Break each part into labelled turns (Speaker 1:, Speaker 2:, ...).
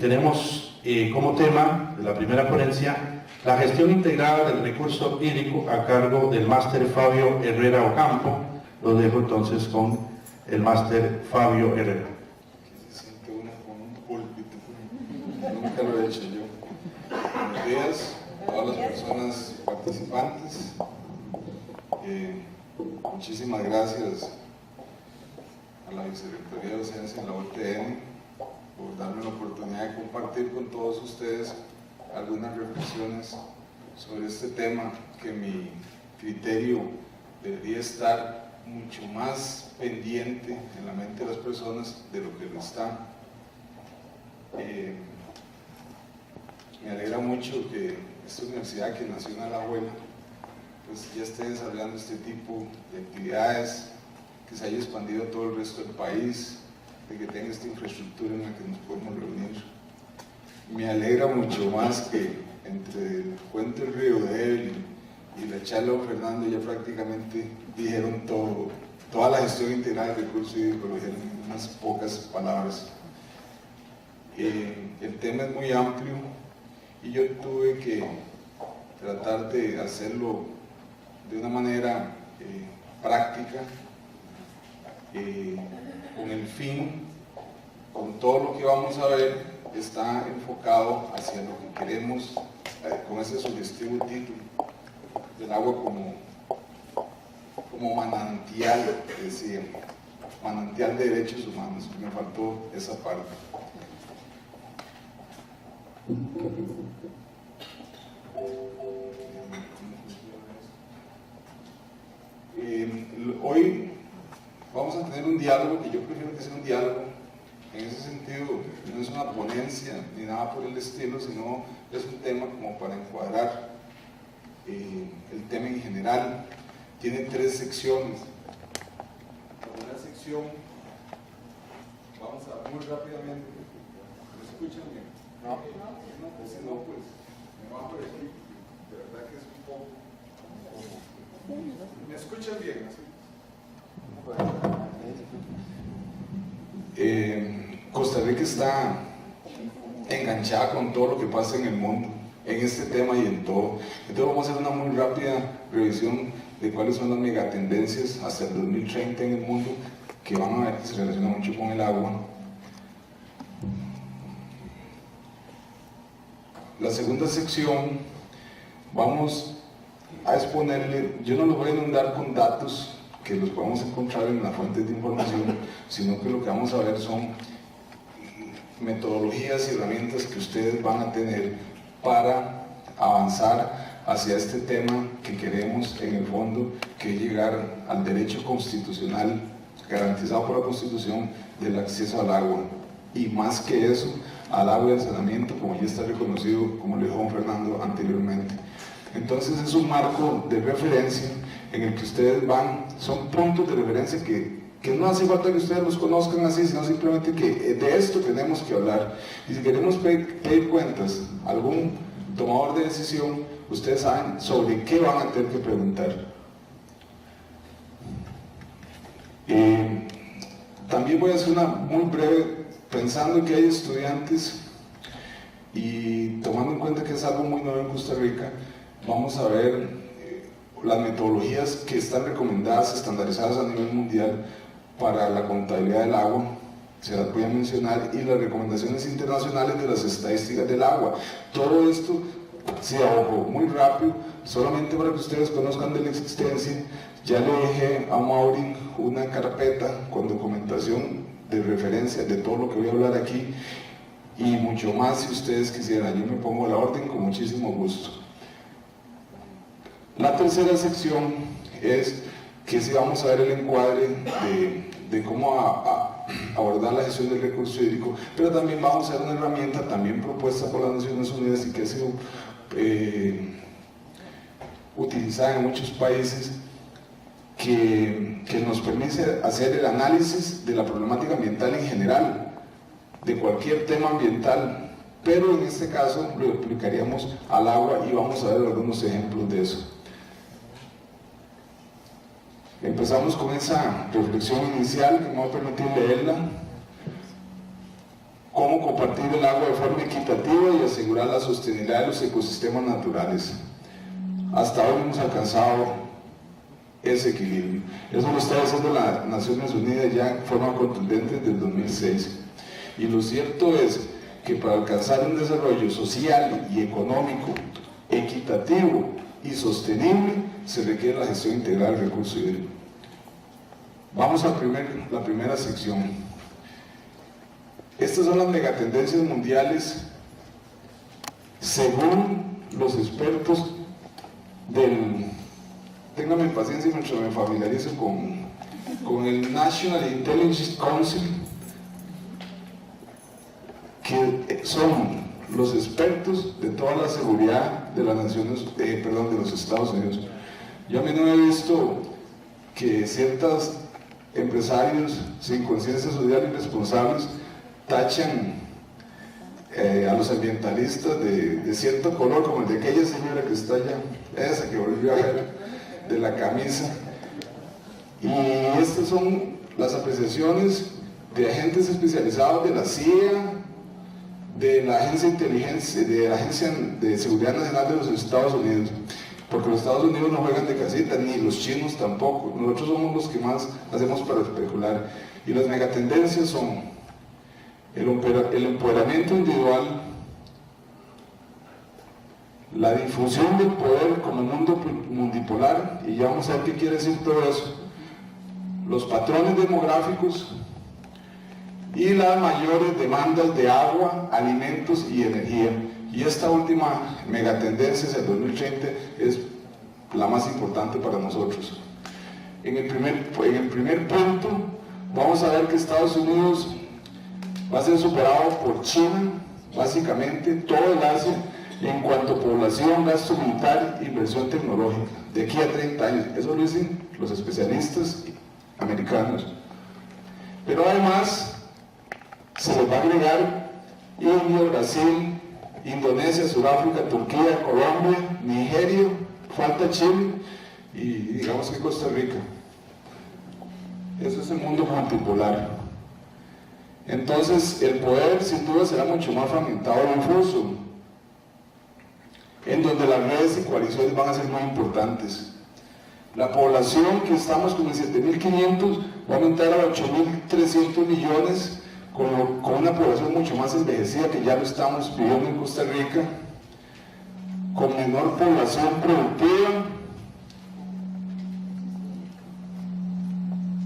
Speaker 1: tenemos como tema de la primera ponencia la gestión integrada del recurso hídrico a cargo del máster Fabio Herrera Ocampo. Lo dejo entonces con el máster Fabio Herrera.
Speaker 2: Se siente uno con un púlpito, nunca lo he hecho yo. Buenos días a todas las personas participantes. Muchísimas gracias a la Vicerrectoría de Docencia en la UTN por darme la oportunidad de compartir con todos ustedes algunas reflexiones sobre este tema que mi criterio debería estar mucho más pendiente en la mente de las personas de lo que lo está. Me alegra mucho que esta universidad que nació en Alajuela pues ya esté desarrollando este tipo de actividades, que se haya expandido a todo el resto del país, de que tenga esta infraestructura en la que nos podemos reunir. Me alegra mucho más que entre el cuento del río de él y la charla de Fernando ya prácticamente dijeron todo, toda la gestión integral del recurso hídrico, lo dijeron en unas pocas palabras. El tema es muy amplio y yo tuve que tratar de hacerlo de una manera práctica, con el fin, con todo lo que vamos a ver, está enfocado hacia lo que queremos, con ese sugestivo título del agua como manantial, decía, manantial de derechos humanos. Me faltó esa parte. Hoy vamos a tener un diálogo, que yo prefiero que sea un diálogo. En ese sentido, no es una ponencia ni nada por el estilo, sino es un tema como para encuadrar el tema en general. Tiene 3 secciones. La primera sección, vamos a muy rápidamente. ¿Me escuchan bien? No, pues si no, pues me van por aquí. De verdad que es un poco. ¿Me escuchan bien? Costa Rica está enganchada con todo lo que pasa en el mundo, en este tema y en todo. Entonces vamos a hacer una muy rápida revisión de cuáles son las megatendencias hasta el 2030 en el mundo, que van a ver que se relacionan mucho con el agua. La segunda sección, vamos a exponerle, yo no los voy a inundar con datos que los podemos encontrar en las fuentes de información, sino que lo que vamos a ver son metodologías y herramientas que ustedes van a tener para avanzar hacia este tema que queremos en el fondo, que es llegar al derecho constitucional garantizado por la Constitución del acceso al agua, y más que eso, al agua y al saneamiento, como ya está reconocido, como le dijo Juan Fernando anteriormente. Entonces es un marco de referencia en el que ustedes van, son puntos de referencia que no hace falta que ustedes los conozcan así, sino simplemente que de esto tenemos que hablar. Y si queremos pedir cuentas a algún tomador de decisión, ustedes saben sobre qué van a tener que preguntar. También voy a hacer una muy breve, pensando que hay estudiantes y tomando en cuenta que es algo muy nuevo en Costa Rica, vamos a ver las metodologías que están recomendadas, estandarizadas a nivel mundial para la contabilidad del agua, se las voy a mencionar, y las recomendaciones internacionales de las estadísticas del agua. Todo esto, sí, ojo, muy rápido, solamente para que ustedes conozcan de la existencia. Ya le dejé a Maureen una carpeta con documentación de referencia de todo lo que voy a hablar aquí, y mucho más si ustedes quisieran. Yo me pongo a la orden con muchísimo gusto. La tercera sección es que si vamos a ver el encuadre de cómo abordar la gestión del recurso hídrico, pero también vamos a ver una herramienta también propuesta por las Naciones Unidas y que ha sido utilizada en muchos países, que nos permite hacer el análisis de la problemática ambiental en general, de cualquier tema ambiental, pero en este caso lo aplicaríamos al agua y vamos a ver algunos ejemplos de eso. Empezamos con esa reflexión inicial que me va a permitir leerla. cómo compartir el agua de forma equitativa y asegurar la sostenibilidad de los ecosistemas naturales. Hasta hoy hemos alcanzado ese equilibrio. Eso lo está haciendo las Naciones Unidas ya en forma contundente desde el 2006. Y lo cierto es que para alcanzar un desarrollo social y económico equitativo y sostenible se requiere la gestión integral del recurso hídrico. Vamos a la primera sección. Estas son las megatendencias mundiales según los expertos del... Ténganme paciencia mientras me familiarizo con el National Intelligence Council, que son los expertos de toda la seguridad de las naciones, de los Estados Unidos. Yo a mí no he visto que ciertos empresarios sin conciencia social y responsables tachan a los ambientalistas de cierto color, como el de aquella señora que está allá, esa que volvió a ver de la camisa. Y estas son las apreciaciones de agentes especializados de la CIA, de la Agencia de Inteligencia, de la Agencia de Seguridad Nacional de los Estados Unidos, porque los Estados Unidos no juegan de casita, ni los chinos tampoco. Nosotros somos los que más hacemos para especular. Y las megatendencias son el empoderamiento individual, la difusión del poder como mundo multipolar, y ya vamos a ver qué quiere decir todo eso, los patrones demográficos y las mayores demandas de agua, alimentos y energía. Y esta última megatendencia hacia el 2030 es la más importante para nosotros. En el primer punto vamos a ver que Estados Unidos va a ser superado por China, básicamente todo el Asia, en cuanto a población, gasto militar e inversión tecnológica, de aquí a 30 años. Eso lo dicen los especialistas americanos. Pero además se les va a agregar India, Brasil, Indonesia, Sudáfrica, Turquía, Colombia, Nigeria, falta Chile y digamos que Costa Rica. Eso es el mundo multipolar. Entonces el poder sin duda será mucho más fragmentado y difuso, en donde las redes y coaliciones van a ser muy importantes. La población, que estamos con 7.500, va a aumentar a 8.300 millones, con una población mucho más envejecida, que ya lo estamos viviendo en Costa Rica, con menor población productiva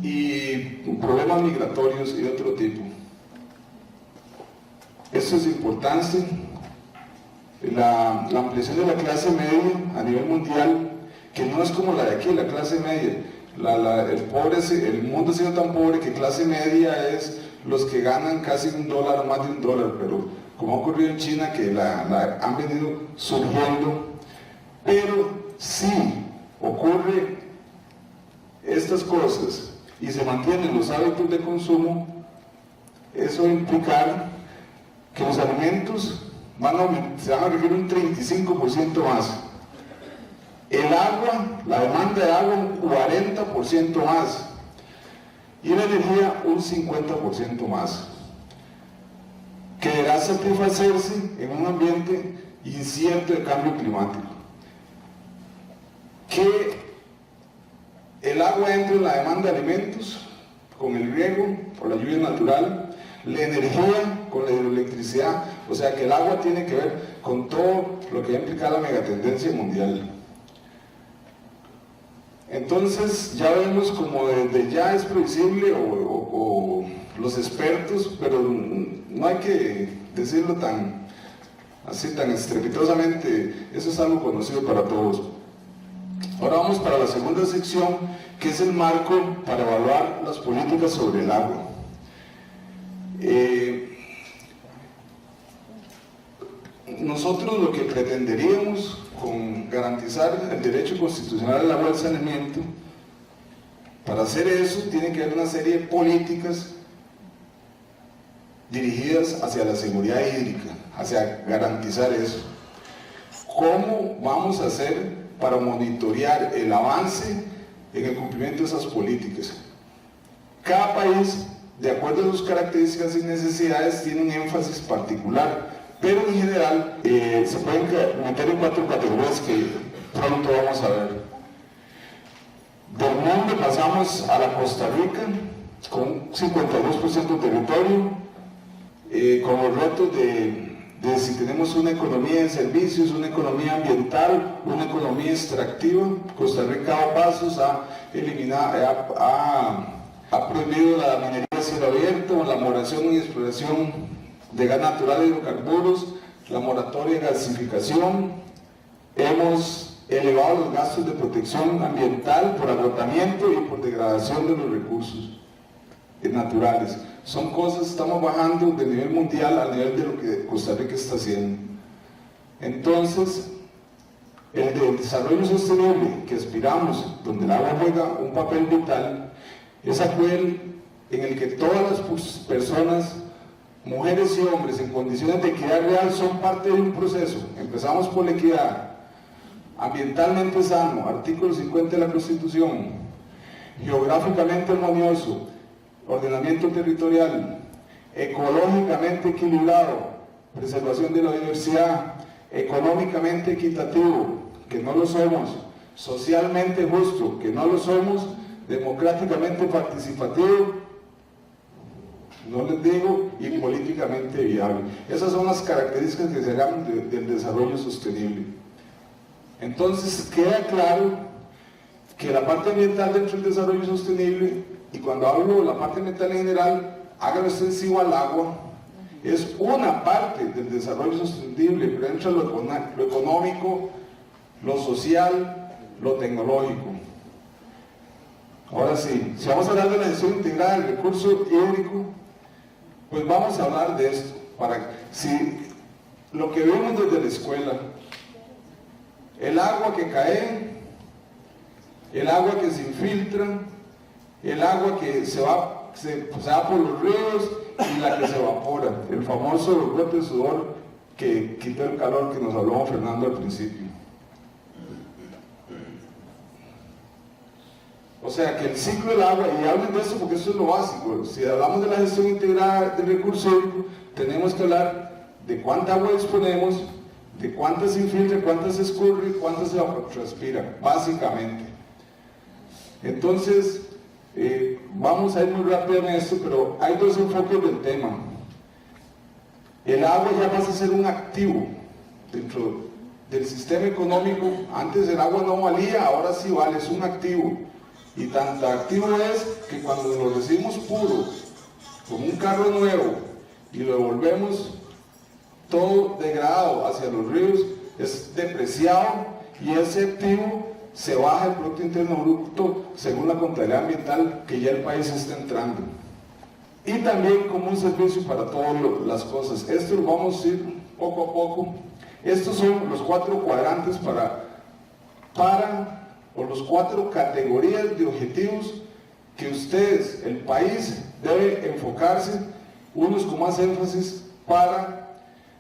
Speaker 2: y problemas migratorios y de otro tipo. Esto es importante. La ampliación de la clase media a nivel mundial, que no es como la de aquí, la clase media. El mundo ha sido tan pobre que clase media es los que ganan casi $1 o más de $1, pero como ha ocurrido en China, que han venido surgiendo. Pero si ocurre estas cosas y se mantienen los hábitos de consumo, eso va a implicar que los alimentos se van a requerir un 35% más. El agua, la demanda de agua un 40% más. Y la energía un 50% más. Que deberá satisfacerse en un ambiente incierto de cambio climático. Que el agua entre en la demanda de alimentos con el riego o la lluvia natural, la energía con la hidroelectricidad, o sea que el agua tiene que ver con todo lo que va a implicar la megatendencia mundial. Entonces ya vemos como desde ya es previsible o los expertos, pero no hay que decirlo tan estrepitosamente, eso es algo conocido para todos. Ahora vamos para la segunda sección, que es el marco para evaluar las políticas sobre el agua. Nosotros lo que pretenderíamos con garantizar el derecho constitucional al agua y al saneamiento, para hacer eso tiene que haber una serie de políticas dirigidas hacia la seguridad hídrica, hacia garantizar eso. ¿Cómo vamos a hacer para monitorear el avance en el cumplimiento de esas políticas? Cada país de acuerdo a sus características y necesidades, tiene un énfasis particular, pero en general se pueden meter en 4 categorías que pronto vamos a ver. Del mundo pasamos a la Costa Rica, con 52% de territorio, con los retos de si tenemos una economía de servicios, una economía ambiental, una economía extractiva. Costa Rica ha dado pasos, ha prohibido la minería a cielo abierto, la moración y exploración de gas natural y hidrocarburos, la moratoria de gasificación. Hemos elevado los gastos de protección ambiental por agotamiento y por degradación de los recursos naturales. Son cosas, estamos bajando del nivel mundial al nivel de lo que Costa Rica está haciendo. Entonces, el desarrollo sostenible que aspiramos, donde el agua juega un papel vital, es aquel en el que todas las personas, mujeres y hombres en condiciones de equidad real, son parte de un proceso. Empezamos por la equidad, ambientalmente sano, artículo 50 de la Constitución, geográficamente armonioso, ordenamiento territorial, ecológicamente equilibrado, preservación de la diversidad, económicamente equitativo, que no lo somos, socialmente justo, que no lo somos, democráticamente participativo, no les digo, y políticamente viable. Esas son las características que se llaman del desarrollo sostenible. Entonces queda claro que la parte ambiental dentro del desarrollo sostenible, y cuando hablo de la parte ambiental en general, hágalo extensivo al agua, es una parte del desarrollo sostenible, pero entra lo económico, lo social, lo tecnológico. Ahora sí, si vamos a hablar de la gestión integrada del recurso hídrico, pues vamos a hablar de esto. Si lo que vemos desde la escuela, el agua que cae, el agua que se infiltra, el agua que se va por los ríos y la que se evapora, el famoso gota de sudor que quita el calor que nos habló Fernando al principio. O sea que el ciclo del agua, y hablen de esto porque eso es lo básico, si hablamos de la gestión integrada del recurso hídrico, tenemos que hablar de cuánta agua disponemos, de cuántas se infiltra, cuántas se escurre, cuántas se evapotranspira, básicamente. Entonces, vamos a ir muy rápido en esto, pero hay 2 enfoques del tema. El agua ya pasa a ser un activo dentro del sistema económico. Antes el agua no valía, ahora sí vale, es un activo. Y tan activo es que cuando lo recibimos puro, como un carro nuevo, y lo devolvemos todo degradado hacia los ríos, es depreciado, y ese activo se baja el Producto Interno Bruto según la contabilidad ambiental que ya el país está entrando. Y también como un servicio para todas las cosas. Esto lo vamos a ir poco a poco. Estos son los 4 cuadrantes o los 4 categorías de objetivos que ustedes, el país, debe enfocarse, unos con más énfasis para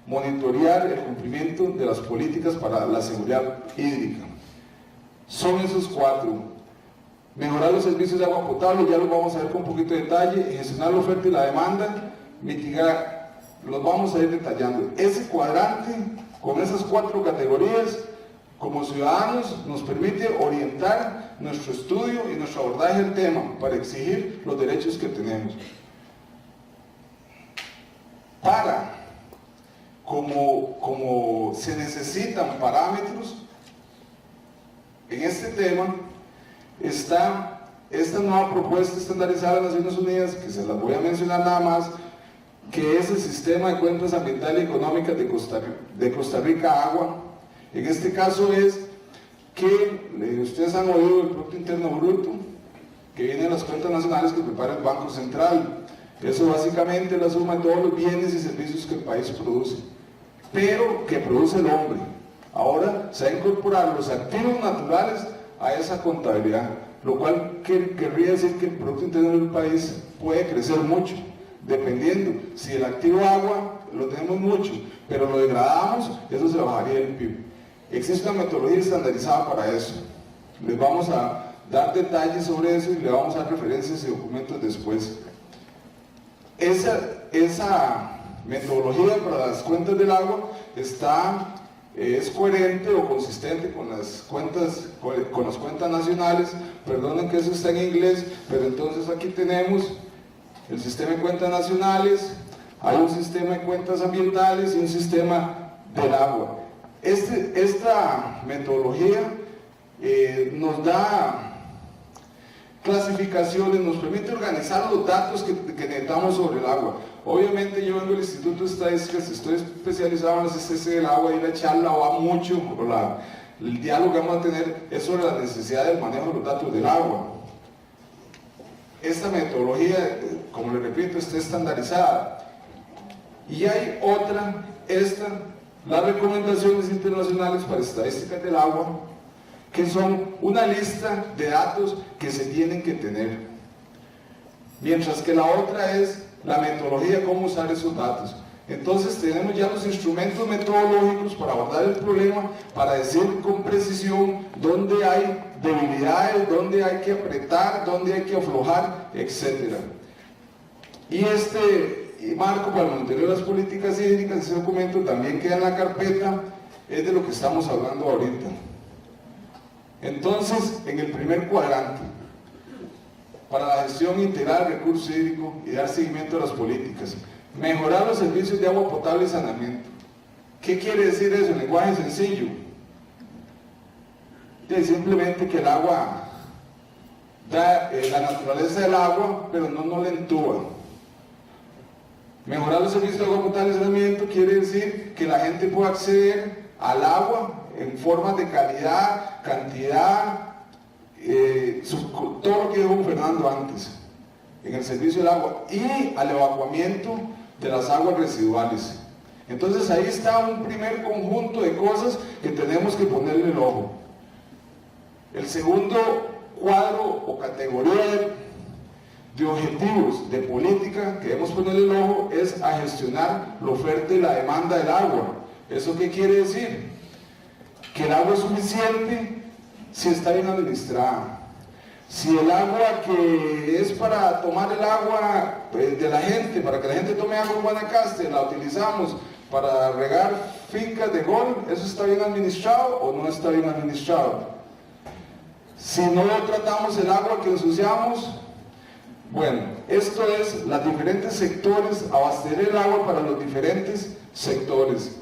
Speaker 2: monitorear el cumplimiento de las políticas para la seguridad hídrica. Son esos 4. Mejorar los servicios de agua potable, ya los vamos a ver con un poquito de detalle, gestionar la oferta y la demanda, mitigar, los vamos a ir detallando. Ese cuadrante, con esas 4 categorías, como ciudadanos, nos permite orientar nuestro estudio y nuestro abordaje del tema para exigir los derechos que tenemos. Como se necesitan parámetros, en este tema está esta nueva propuesta estandarizada de las Naciones Unidas, que se las voy a mencionar nada más, que es el Sistema de Cuentas Ambientales y Económicas de Costa Rica, Agua. En este caso es que ustedes han oído el Producto Interno Bruto, que viene de las cuentas nacionales que prepara el Banco Central. Eso básicamente es la suma de todos los bienes y servicios que el país produce, pero que produce el hombre. Ahora se va a incorporar los activos naturales a esa contabilidad, lo cual querría decir que el Producto Interno del país puede crecer mucho, dependiendo. Si el activo agua lo tenemos mucho, pero lo degradamos, eso se bajaría el PIB. Existe una metodología estandarizada para eso. Les vamos a dar detalles sobre eso y le vamos a dar referencias y documentos después. esa metodología para las cuentas del agua es coherente o consistente con las cuentas nacionales. Perdonen que eso está en inglés, pero entonces aquí tenemos el sistema de cuentas nacionales, hay un sistema de cuentas ambientales y un sistema del agua. Esta metodología nos da clasificaciones, nos permite organizar los datos que necesitamos sobre el agua. Obviamente yo vengo del Instituto de Estadísticas, estoy especializado en las SC del agua y la charla va mucho, el diálogo que vamos a tener es sobre la necesidad del manejo de los datos del agua. Esta metodología, como les repito, está estandarizada. Y hay otra, las recomendaciones internacionales para estadísticas del agua, que son una lista de datos que se tienen que tener. Mientras que la otra es la metodología, cómo usar esos datos. Entonces tenemos ya los instrumentos metodológicos para abordar el problema, para decir con precisión dónde hay debilidades, dónde hay que apretar, dónde hay que aflojar, etc. Y este marco para el monitoreo de las políticas hídricas, ese documento también queda en la carpeta, es de lo que estamos hablando ahorita. Entonces, en el primer cuadrante, para la gestión integral del recurso hídrico y dar seguimiento a las políticas, mejorar los servicios de agua potable y saneamiento. ¿Qué quiere decir eso en lenguaje sencillo? Simplemente que el agua da la naturaleza del agua, pero no la entuba. Mejorar los servicios de agua potable y saneamiento quiere decir que la gente pueda acceder al agua en formas de calidad, cantidad, todo lo que dijo Fernando antes, en el servicio del agua, y al evacuamiento de las aguas residuales. Entonces ahí está un primer conjunto de cosas que tenemos que ponerle el ojo. El segundo cuadro o categoría de objetivos de política que debemos ponerle el ojo es a gestionar la oferta y la demanda del agua. ¿Eso qué quiere decir? Que el agua es suficiente si está bien administrada. Si el agua que es para tomar el agua de la gente, para que la gente tome agua en Guanacaste, la utilizamos para regar fincas de golf, ¿eso está bien administrado o no está bien administrado? Si no tratamos el agua que ensuciamos, bueno, esto es los diferentes sectores, abastecer el agua para los diferentes sectores.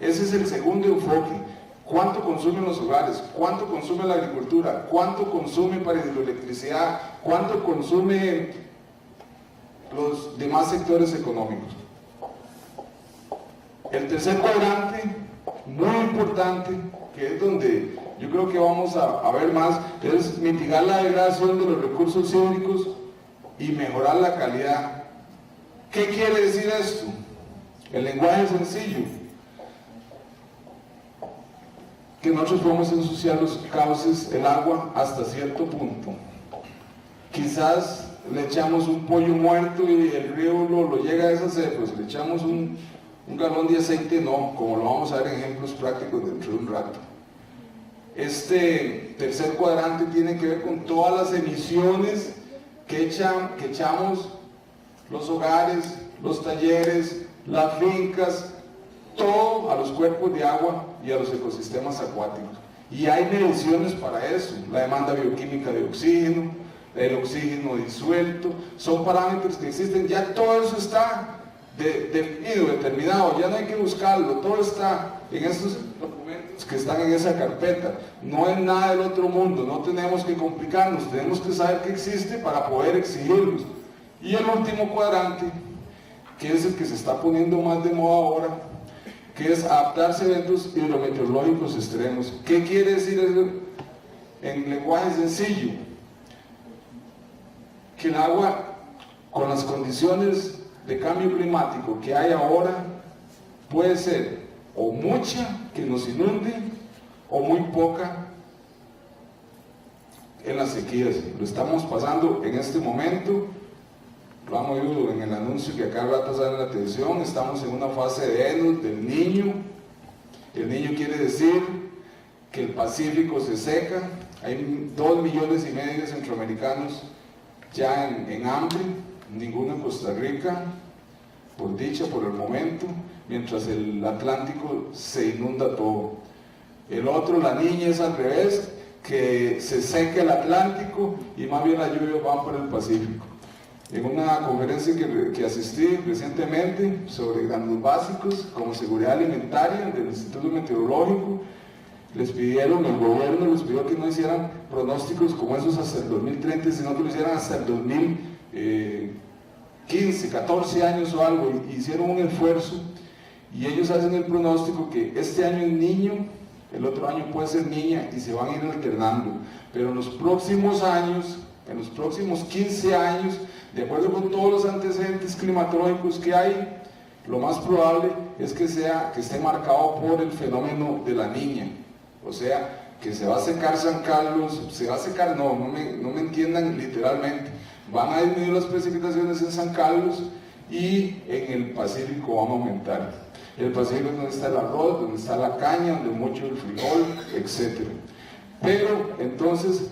Speaker 2: Ese es el segundo enfoque. ¿Cuánto consumen los hogares? ¿Cuánto consume la agricultura? ¿Cuánto consume para hidroelectricidad? ¿Cuánto consume los demás sectores económicos? El tercer cuadrante, muy importante, que es donde yo creo que vamos a ver más, es mitigar la degradación de los recursos hídricos y mejorar la calidad. ¿Qué quiere decir esto? El lenguaje es sencillo. Que nosotros podemos ensuciar los cauces, el agua, hasta cierto punto. Quizás le echamos un pollo muerto y el río lo llega a deshacer, pues le echamos un galón de aceite, no, como lo vamos a ver en ejemplos prácticos dentro de un rato. Este tercer cuadrante tiene que ver con todas las emisiones que echamos los hogares, los talleres, las fincas, todo a los cuerpos de agua y a los ecosistemas acuáticos. Y hay mediciones para eso, la demanda bioquímica de oxígeno, el oxígeno disuelto, son parámetros que existen, ya todo eso está definido, determinado, ya no hay que buscarlo, todo está en estos documentos que están en esa carpeta, no es nada del otro mundo, no tenemos que complicarnos, tenemos que saber que existe para poder exigirlos. Y el último cuadrante, que es el que se está poniendo más de moda ahora, que es adaptarse a eventos hidrometeorológicos extremos. ¿Qué quiere decir eso en lenguaje sencillo? Que el agua, con las condiciones de cambio climático que hay ahora, puede ser o mucha que nos inunde o muy poca en las sequías. Lo estamos pasando en este momento. Lo han oído en el anuncio que acá rato sale en la televisión, estamos en una fase de Enos, del Niño. El Niño quiere decir que el Pacífico se seca, hay 2,5 millones de centroamericanos ya en hambre, ninguno en Costa Rica, por dicha, por el momento, mientras el Atlántico se inunda todo. El otro, la niña, es al revés, que se seca el Atlántico y más bien las lluvias van para el Pacífico. En una conferencia que asistí recientemente sobre granos básicos como seguridad alimentaria del Instituto Meteorológico, el gobierno les pidió que no hicieran pronósticos como esos hasta el 2030, sino que lo hicieran hasta el 2015, 14 años o algo. Hicieron un esfuerzo y ellos hacen el pronóstico que este año es niño, el otro año puede ser niña y se van a ir alternando, pero en los próximos años, en los próximos 15 años, de acuerdo con todos los antecedentes climatológicos que hay, lo más probable es que esté marcado por el fenómeno de la niña. O sea, que se va a secar San Carlos, se va a secar, no me entiendan literalmente, van a disminuir las precipitaciones en San Carlos y en el Pacífico van a aumentar. El Pacífico es donde está el arroz, donde está la caña, donde mucho el frijol, etc. Pero entonces,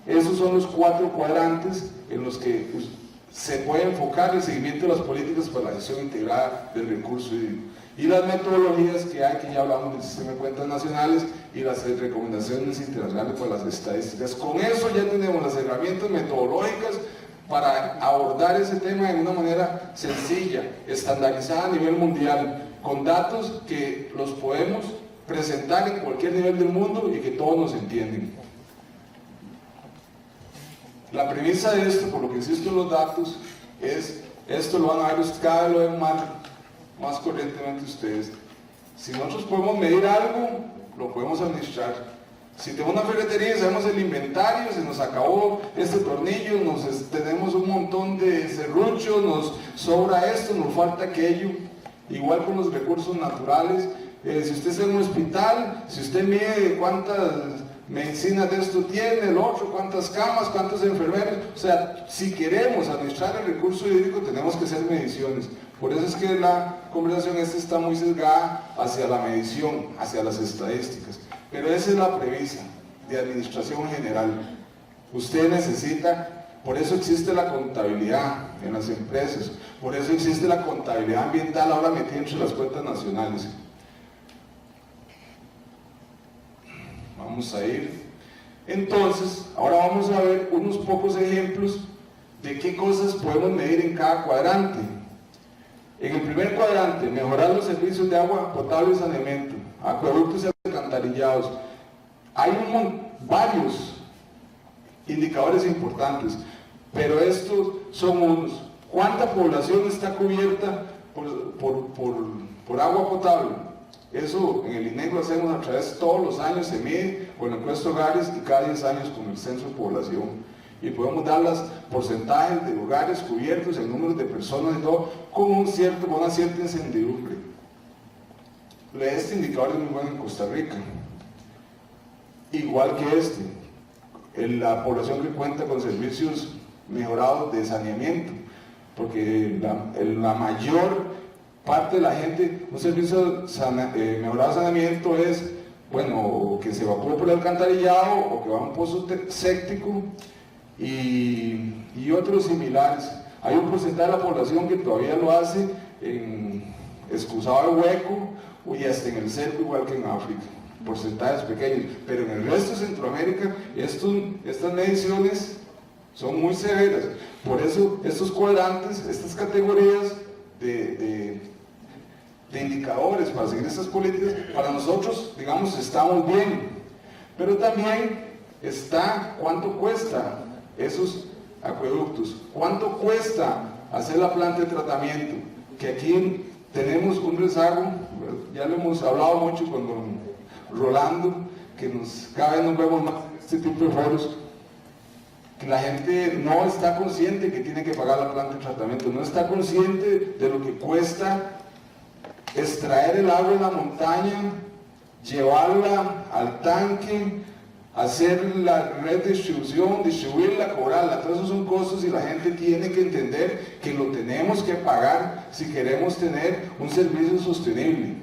Speaker 2: esos son los 4 cuadrantes en los que se puede enfocar el seguimiento de las políticas para la gestión integrada del recurso hídrico. Y las metodologías que hay, que ya hablamos del sistema de cuentas nacionales y las recomendaciones internacionales para las estadísticas. Con eso ya tenemos las herramientas metodológicas para abordar ese tema de una manera sencilla, estandarizada a nivel mundial, con datos que los podemos presentar en cualquier nivel del mundo y que todos nos entienden. La premisa de esto, por lo que insisto en los datos, es, esto lo van a ver cada vez lo ven más corrientemente ustedes. Si nosotros podemos medir algo, lo podemos administrar. Si tenemos una ferretería y sabemos el inventario, se nos acabó este tornillo, tenemos un montón de serruchos, nos sobra esto, nos falta aquello. Igual con los recursos naturales, si usted está en un hospital, si usted mide cuántas medicinas de esto tiene, el otro, cuántas camas, cuántos enfermeros, o sea, si queremos administrar el recurso hídrico tenemos que hacer mediciones. Por eso es que la conversación está muy sesgada hacia la medición, hacia las estadísticas. Pero esa es la premisa de administración general. Usted necesita, por eso existe la contabilidad en las empresas, por eso existe la contabilidad ambiental ahora metida entre las cuentas nacionales. Vamos a ir. Entonces, ahora vamos a ver unos pocos ejemplos de qué cosas podemos medir en cada cuadrante. En el primer cuadrante, mejorar los servicios de agua potable y saneamiento, acueductos y alcantarillados. Hay varios indicadores importantes, pero estos son unos. ¿Cuánta población está cubierta por agua potable? Eso en el INEC lo hacemos a través, todos los años se mide con la encuesta hogares y cada 10 años con el censo de población. Y podemos dar los porcentajes de hogares cubiertos, el número de personas y todo, con una cierta incertidumbre. Este indicador es muy bueno en Costa Rica, igual que este, la población que cuenta con servicios mejorados de saneamiento, porque la mayor parte de la gente, un servicio mejorado de saneamiento es, bueno, que se evacúe por el alcantarillado o que va a un pozo séptico y otros similares. Hay un porcentaje de la población que todavía lo hace en excusado de hueco y hasta en el cerco, igual que en África, porcentajes pequeños, pero en el resto de Centroamérica estas mediciones son muy severas. Por eso estos cuadrantes, estas categorías de indicadores para seguir estas políticas, para nosotros, digamos, estamos bien, pero también está cuánto cuesta esos acueductos, cuánto cuesta hacer la planta de tratamiento, que aquí tenemos un rezago, ya lo hemos hablado mucho con don Rolando, que cada vez nos vemos más en este tipo de foros, que la gente no está consciente que tiene que pagar la planta de tratamiento, no está consciente de lo que cuesta extraer el agua en la montaña, llevarla al tanque, hacer la red de distribución, distribuirla, cobrarla. Todos esos son costos y la gente tiene que entender que lo tenemos que pagar si queremos tener un servicio sostenible.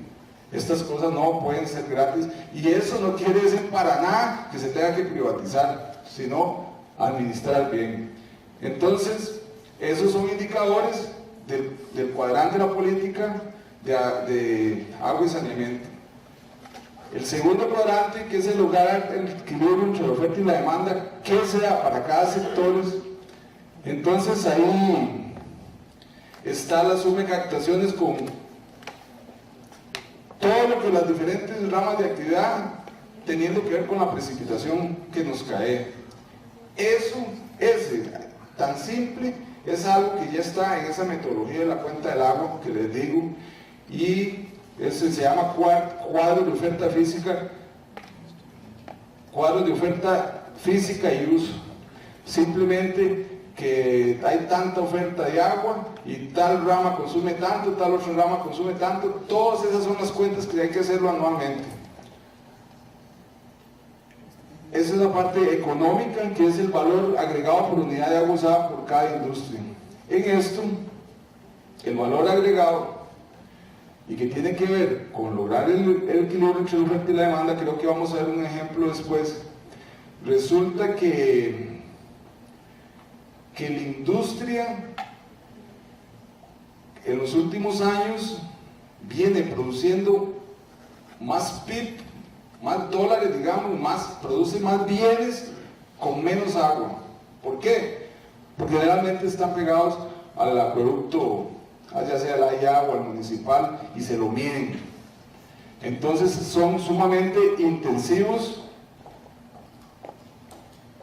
Speaker 2: Estas cosas no pueden ser gratis y eso no quiere decir para nada que se tenga que privatizar, sino administrar bien. Entonces, Esos son indicadores del cuadrante de la política de agua y saneamiento. El segundo cuadrante, que es el lugar, el equilibrio entre la oferta y la demanda, ¿qué se da para cada sector? Entonces ahí está la suma de captaciones con todo lo que las diferentes ramas de actividad teniendo que ver con la precipitación que nos cae. Eso, ese tan simple, es algo que ya está en esa metodología de la cuenta del agua que les digo, y ese se llama cuadro de oferta física, cuadro de oferta física y uso. Simplemente que hay tanta oferta de agua y tal rama consume tanto, tal otra rama consume tanto. Todas esas son las cuentas que hay que hacerlo anualmente. Esa es la parte económica, que es el valor agregado por unidad de agua usada por cada industria. En esto, el valor agregado, y que tiene que ver con lograr el equilibrio entre la oferta y la demanda, creo que vamos a ver un ejemplo después. Resulta que la industria en los últimos años viene produciendo más PIB, más dólares, digamos, produce más bienes con menos agua. ¿Por qué? Porque generalmente están pegados al acueducto, ya sea la IAA o al municipal, y se lo miden. Entonces son sumamente intensivos,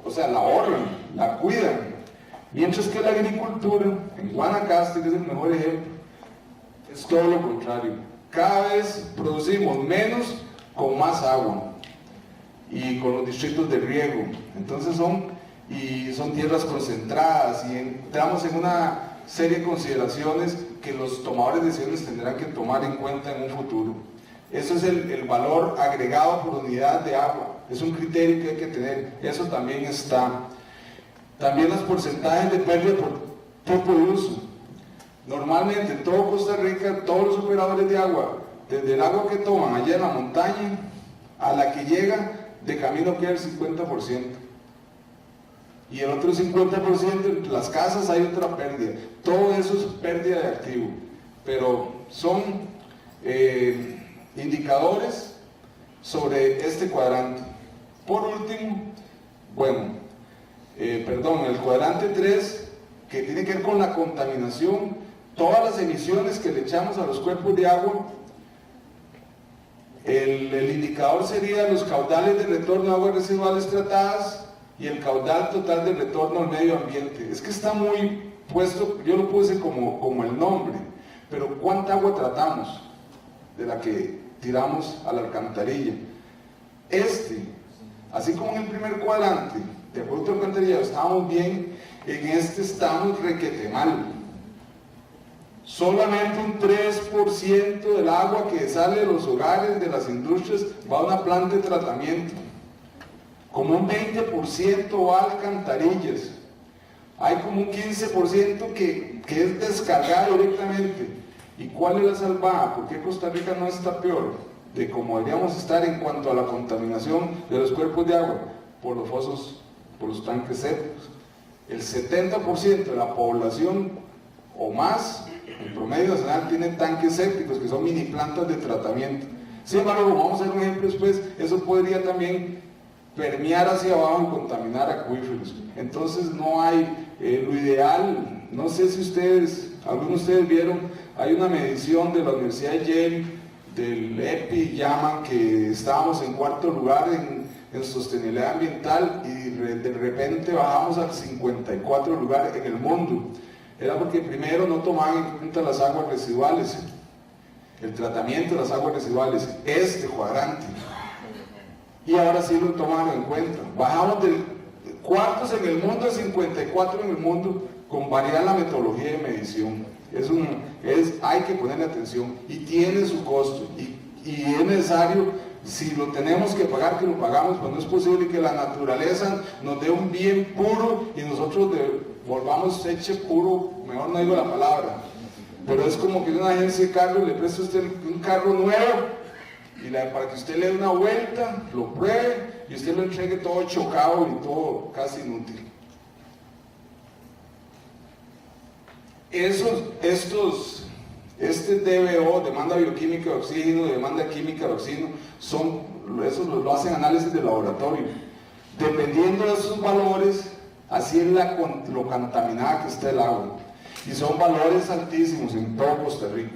Speaker 2: o sea, la ahorran, la cuidan. Mientras que la agricultura, en Guanacaste, que es el mejor ejemplo, es todo lo contrario. Cada vez producimos menos con más agua y con los distritos de riego. Entonces son tierras concentradas y entramos en una serie de consideraciones que los tomadores de decisiones tendrán que tomar en cuenta en un futuro. Eso es el valor agregado por unidad de agua. Es un criterio que hay que tener. Eso también está. También los porcentajes de pérdida por tipo de uso. Normalmente en todo Costa Rica, todos los operadores de agua, desde el agua que toman allá en la montaña a la que llega, de camino queda el 50%. Y el otro 50% entre las casas hay otra pérdida. Todo eso es pérdida de activo. Pero son indicadores sobre este cuadrante. Por último, el cuadrante 3, que tiene que ver con la contaminación, todas las emisiones que le echamos a los cuerpos de agua. El indicador sería los caudales de retorno de aguas residuales tratadas y el caudal total de retorno al medio ambiente. Es que está muy puesto, yo lo puse como el nombre, pero ¿cuánta agua tratamos de la que tiramos a la alcantarilla? Así como en el primer cuadrante, de acuerdo al alcantarillado, estábamos bien, en este estamos requete mal. Solamente un 3% del agua que sale de los hogares, de las industrias, va a una planta de tratamiento. Como un 20% va a alcantarillas. Hay como un 15% que es descargado directamente. ¿Y cuál es la salvada? ¿Por qué Costa Rica no está peor de cómo deberíamos estar en cuanto a la contaminación de los cuerpos de agua? Por los fosos, por los tanques sépticos. El 70% de la población o más, en promedio nacional, tiene tanques sépticos, que son mini plantas de tratamiento. Sin embargo, vamos a hacer un ejemplo después, eso podría también permear hacia abajo y contaminar acuíferos. Entonces no hay, lo ideal, no sé si algunos de ustedes vieron, hay una medición de la Universidad de Yale, del EPI, llaman, que estábamos en cuarto lugar en sostenibilidad ambiental y de repente bajamos al 54 lugar en el mundo. Era porque primero no tomaban en cuenta las aguas residuales, el tratamiento de las aguas residuales, este cuadrante, y ahora sí lo tomaron en cuenta. Bajamos de cuartos en el mundo a 54 en el mundo, con variar la metodología de medición. Hay que ponerle atención y tiene su costo, y es necesario, si lo tenemos que pagar, que lo pagamos, pues no es posible que la naturaleza nos dé un bien puro y nosotros volvamos eche puro, mejor no digo la palabra, pero es como que una agencia de carros le presta a usted un carro nuevo y para que usted le dé una vuelta, lo pruebe y usted lo entregue todo chocado y todo casi inútil. Este DBO, demanda bioquímica de oxígeno, demanda química de oxígeno, eso lo hacen análisis de laboratorio. Dependiendo de esos valores, así es lo contaminada que está el agua. Y son valores altísimos en todo Costa Rica.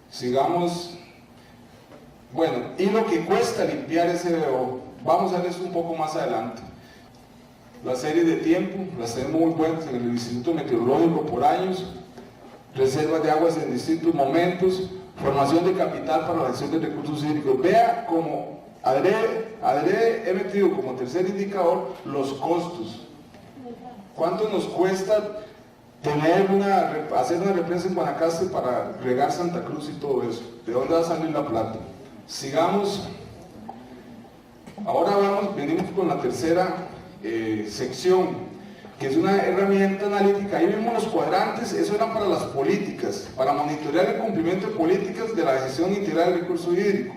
Speaker 2: Sigamos. Bueno, y lo que cuesta limpiar ese DBO, vamos a ver esto un poco más adelante. Las series de tiempo, las tenemos muy buenas en el Instituto Meteorológico por años. Reservas de aguas en distintos momentos, formación de capital para la gestión de recursos hídricos. Vea como adrede he metido como tercer indicador los costos. ¿Cuánto nos cuesta hacer una represa en Guanacaste para regar Santa Cruz y todo eso? ¿De dónde va a salir la plata? Sigamos. Ahora venimos con la tercera sección, que es una herramienta analítica. Ahí vemos los cuadrantes, eso eran para las políticas, para monitorear el cumplimiento de políticas de la gestión integral del recurso hídrico.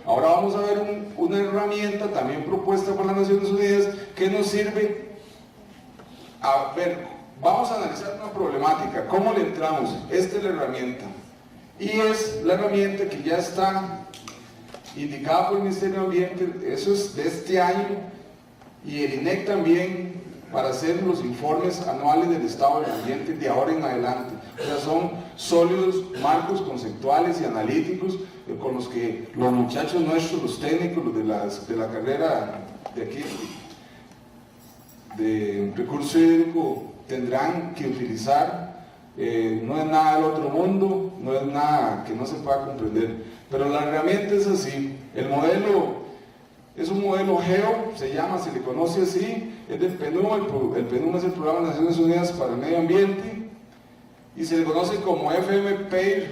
Speaker 2: Ahora vamos a ver una herramienta también propuesta por las Naciones Unidas que nos sirve a ver, vamos a analizar una problemática, ¿cómo le entramos? Esta es la herramienta, y es la herramienta que ya está indicada por el Ministerio de Ambiente, eso es de este año, y el INEC también, para hacer los informes anuales del estado del ambiente de ahora en adelante. O sea, son sólidos marcos conceptuales y analíticos con los que los muchachos nuestros, los técnicos, los de la carrera de aquí, de recurso hídrico, tendrán que utilizar. No es nada del otro mundo, no es nada que no se pueda comprender, pero la herramienta es así. El modelo es un modelo GEO, se le conoce así, es del PNUD. El PNUD es el Programa de Naciones Unidas para el Medio Ambiente, y se le conoce como FM-PAIR.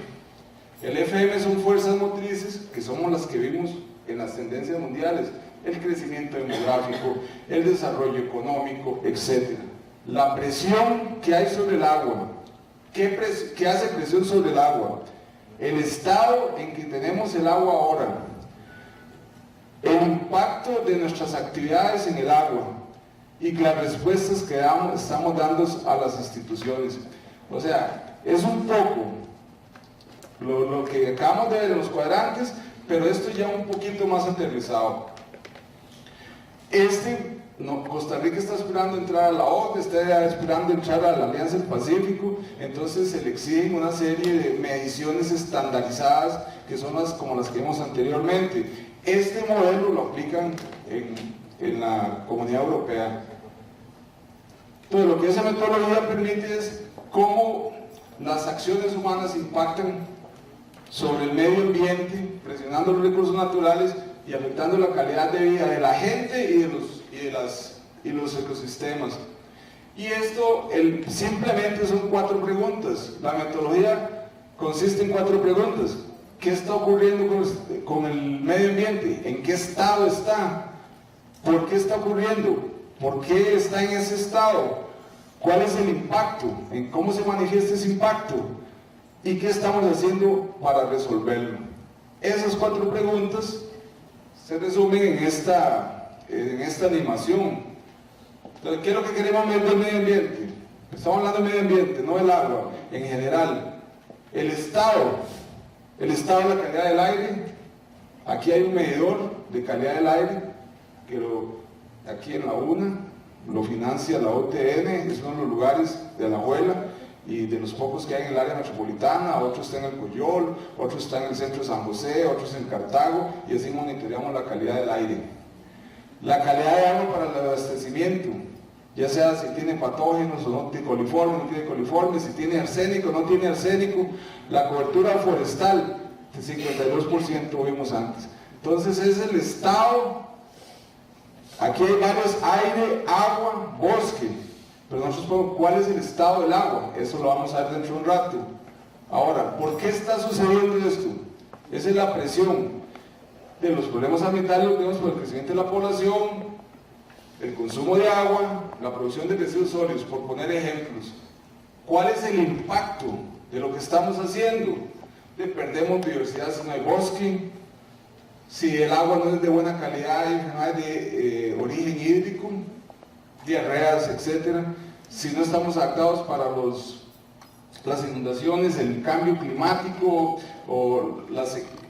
Speaker 2: El FM son fuerzas motrices, que somos las que vimos en las tendencias mundiales, el crecimiento demográfico, el desarrollo económico, etc. La presión que hay sobre el agua, ¿qué hace presión sobre el agua? El estado en que tenemos el agua ahora, el impacto de nuestras actividades en el agua y las respuestas que estamos dando a las instituciones. O sea, es un poco lo que acabamos de ver en los cuadrantes, pero esto ya un poquito más aterrizado. Costa Rica está esperando entrar a la OCDE, está esperando entrar a la Alianza del Pacífico, entonces se le exigen una serie de mediciones estandarizadas que son como las que vimos anteriormente. Este modelo lo aplican en la Comunidad Europea. Entonces, lo que esa metodología permite es cómo las acciones humanas impactan sobre el medio ambiente, presionando los recursos naturales y afectando la calidad de vida de la gente y los ecosistemas. Y esto simplemente son 4 preguntas. La metodología consiste en 4 preguntas. ¿Qué está ocurriendo con el medio ambiente? ¿En qué estado está? ¿Por qué está ocurriendo? ¿Por qué está en ese estado? ¿Cuál es el impacto? ¿En cómo se manifiesta ese impacto? ¿Y qué estamos haciendo para resolverlo? Esas 4 preguntas se resumen en esta animación. Entonces, ¿qué es lo que queremos medir del medio ambiente? Estamos hablando del medio ambiente, no del agua, en general. El estado de la calidad del aire. Aquí hay un medidor de calidad del aire, que aquí en la UNA lo financia la OTN, es uno de los lugares de Alajuela y de los pocos que hay en el área metropolitana. Otros están en el Coyol, otros están en el centro de San José, otros en Cartago, y así monitoreamos la calidad del aire. La calidad de agua para el abastecimiento, ya sea si tiene patógenos o no tiene coliformes, no tiene coliformes, si tiene arsénico o no tiene arsénico. La cobertura forestal, de 52% vimos antes. Entonces es el estado. Aquí hay varios: aire, agua, bosque. Pero nosotros podemos, ¿cuál es el estado del agua? Eso lo vamos a ver dentro de un rato. Ahora, ¿por qué está sucediendo esto? Esa es la presión de los problemas ambientales, los tenemos por el crecimiento de la población, el consumo de agua, la producción de residuos sólidos, por poner ejemplos. ¿Cuál es el impacto de lo que estamos haciendo? Perdemos biodiversidad si no hay bosque, si el agua no es de buena calidad, hay enfermedades de origen hídrico, diarreas, etc. Si no estamos adaptados para las inundaciones, el cambio climático,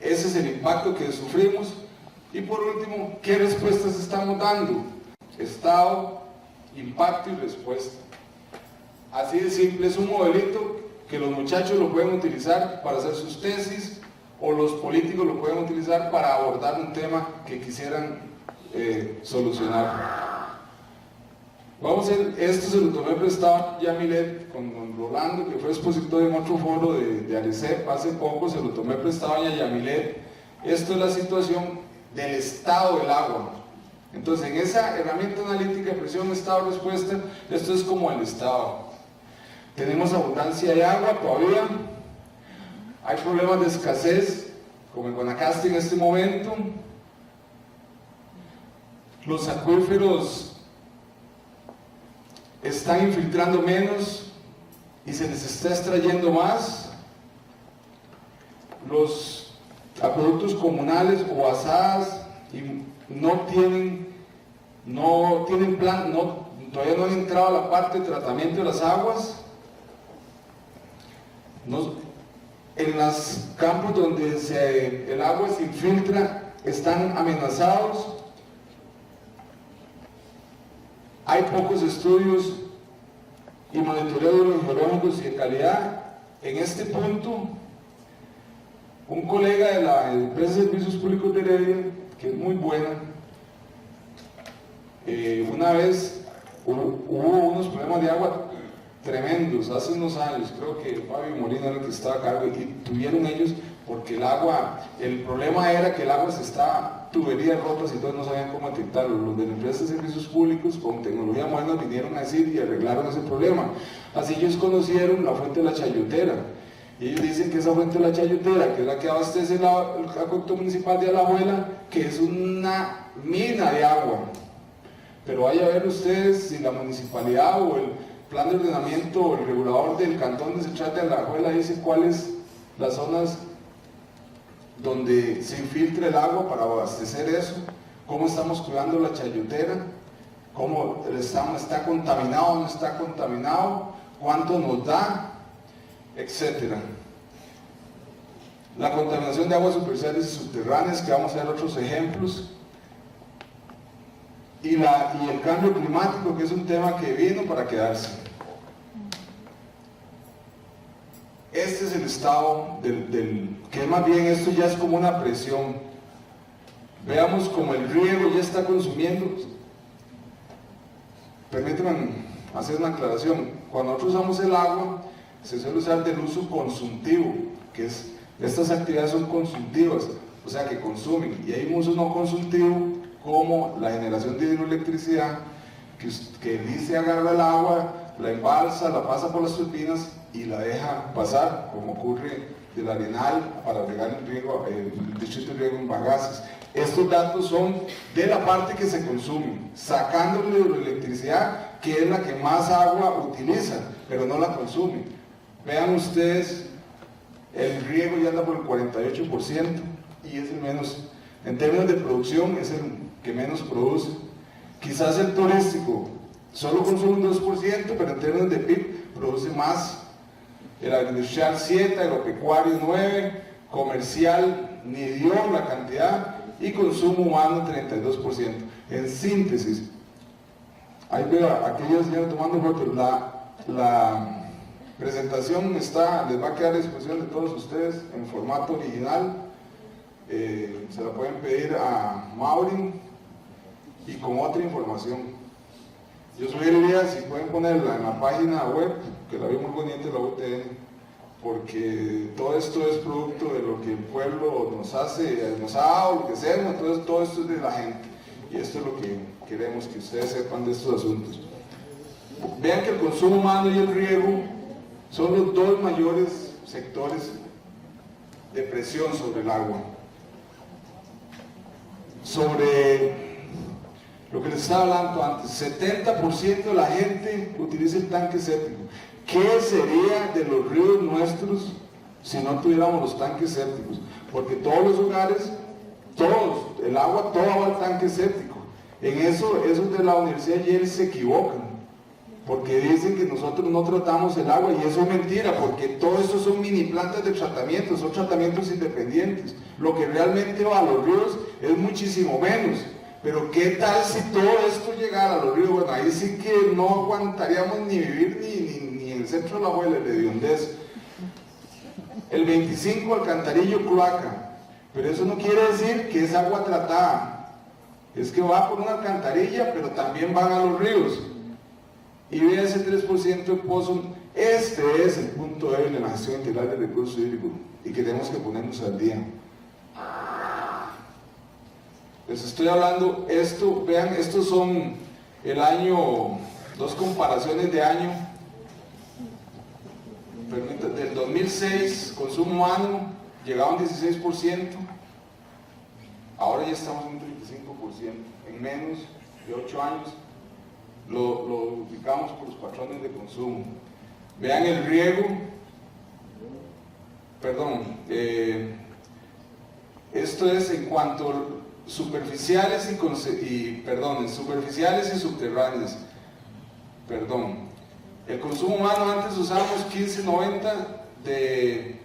Speaker 2: ese es el impacto que sufrimos. Y por último, ¿qué respuestas estamos dando? Estado, impacto y respuesta. Así de simple, es un modelito que los muchachos lo pueden utilizar para hacer sus tesis, o los políticos lo pueden utilizar para abordar un tema que quisieran solucionar. Vamos a ver, esto se lo tomé prestado a Yamilet con don Rolando, que fue expositor en otro foro de ARECEP hace poco, se lo tomé prestado a Yamilet. Esto es la situación del estado del agua. Entonces, en esa herramienta analítica de presión, estado, respuesta, esto es como el estado. Tenemos abundancia de agua todavía, hay problemas de escasez, como en Guanacaste en este momento. Los acuíferos están infiltrando menos y se les está extrayendo más. Los acueductos comunales o asadas todavía no han entrado a la parte de tratamiento de las aguas. En los campos donde el agua se infiltra están amenazados. Hay pocos estudios y monitoreos geológicos y de calidad. En este punto, un colega de la empresa de servicios públicos de Heredia, que es muy buena, una vez hubo unos problemas de agua tremendos, hace unos años, creo que Fabio Molina era el que estaba a cargo, y tuvieron ellos, porque el problema era que el agua tuberías rotas y todos no sabían cómo detectarlo. Los de la empresa de servicios públicos con tecnología moderna vinieron a decir y arreglaron ese problema. Así ellos conocieron la fuente de la Chayotera, y ellos dicen que esa fuente de la Chayotera, que es la que abastece el acueducto municipal de Alajuela, que es una mina de agua. Pero vaya a ver ustedes si la municipalidad o el plan de ordenamiento o el regulador del cantón de Central de Alajuela dice cuáles las zonas donde se infiltra el agua para abastecer eso, cómo estamos cuidando la Chayotera, cómo está contaminado o no está contaminado, cuánto nos da, etc. La contaminación de aguas superficiales y subterráneas, que vamos a ver otros ejemplos, y el cambio climático, que es un tema que vino para quedarse. Este es el estado que más bien esto ya es como una presión. Veamos como el riego ya está consumiendo. Permítanme hacer una aclaración. Cuando nosotros usamos el agua, se suele usar del uso consultivo, que es, estas actividades son consultivas, o sea que consumen, y hay un uso no consultivo, como la generación de hidroelectricidad, que dice agarra el agua, la embalsa, la pasa por las turbinas y la deja pasar, como ocurre del Arenal para regar el distrito de riego en Bagaces. Estos datos son de la parte que se consume, sacando la hidroelectricidad, que es la que más agua utiliza, pero no la consume. Vean ustedes, el riego ya anda por el 48% y es el menos, en términos de producción, es el que menos produce. Quizás el turístico solo consume un 2%, pero en términos de PIB produce más. El agroindustrial 7%, agropecuario 9%, comercial ni dio la cantidad, y consumo humano 32%. En síntesis, ahí veo a aquellos que están tomando fotos, la presentación les va a quedar a disposición de todos ustedes en formato original. Se la pueden pedir a Maureen y con otra información. Yo sugeriría si pueden ponerla en la página web, que la vi muy bonita, la UTN, porque todo esto es producto de lo que el pueblo nos ha dado, lo que sea, entonces todo esto es de la gente, y esto es lo que queremos que ustedes sepan de estos asuntos. Vean que el consumo humano y el riego son los dos mayores sectores de presión sobre el agua. Sobre lo que les estaba hablando antes, 70% de la gente utiliza el tanque séptico. ¿Qué sería de los ríos nuestros si no tuviéramos los tanques sépticos? Porque todos los hogares, el agua toda va al tanque séptico. En eso, esos de la Universidad de Yale se equivocan. porque dicen que nosotros no tratamos el agua, y eso es mentira, porque todo eso son mini plantas de tratamiento, son tratamientos independientes. Lo que realmente va a los ríos es muchísimo menos. Pero ¿qué tal si todo esto llegara a los ríos? Bueno, ahí sí que no aguantaríamos ni vivir ni en el centro de la abuela, de Hediondez. El 25, alcantarillo, cloaca. Pero eso no quiere decir que es agua tratada. Es que va por una alcantarilla, pero también van a los ríos. Y ve ese 3% de pozo. Este es el punto débil en la gestión integral del recurso hídrico, y que tenemos que ponernos al día. Les estoy hablando, vean, estos son el año, dos comparaciones de año. Del 2006, consumo humano, llegaba a un 16%, ahora ya estamos en un 35%, en menos de 8 años. Lo ubicamos por los patrones de consumo. Vean el riego, esto es en cuanto a superficiales superficiales y subterráneas. El consumo humano, antes usábamos 15.90 de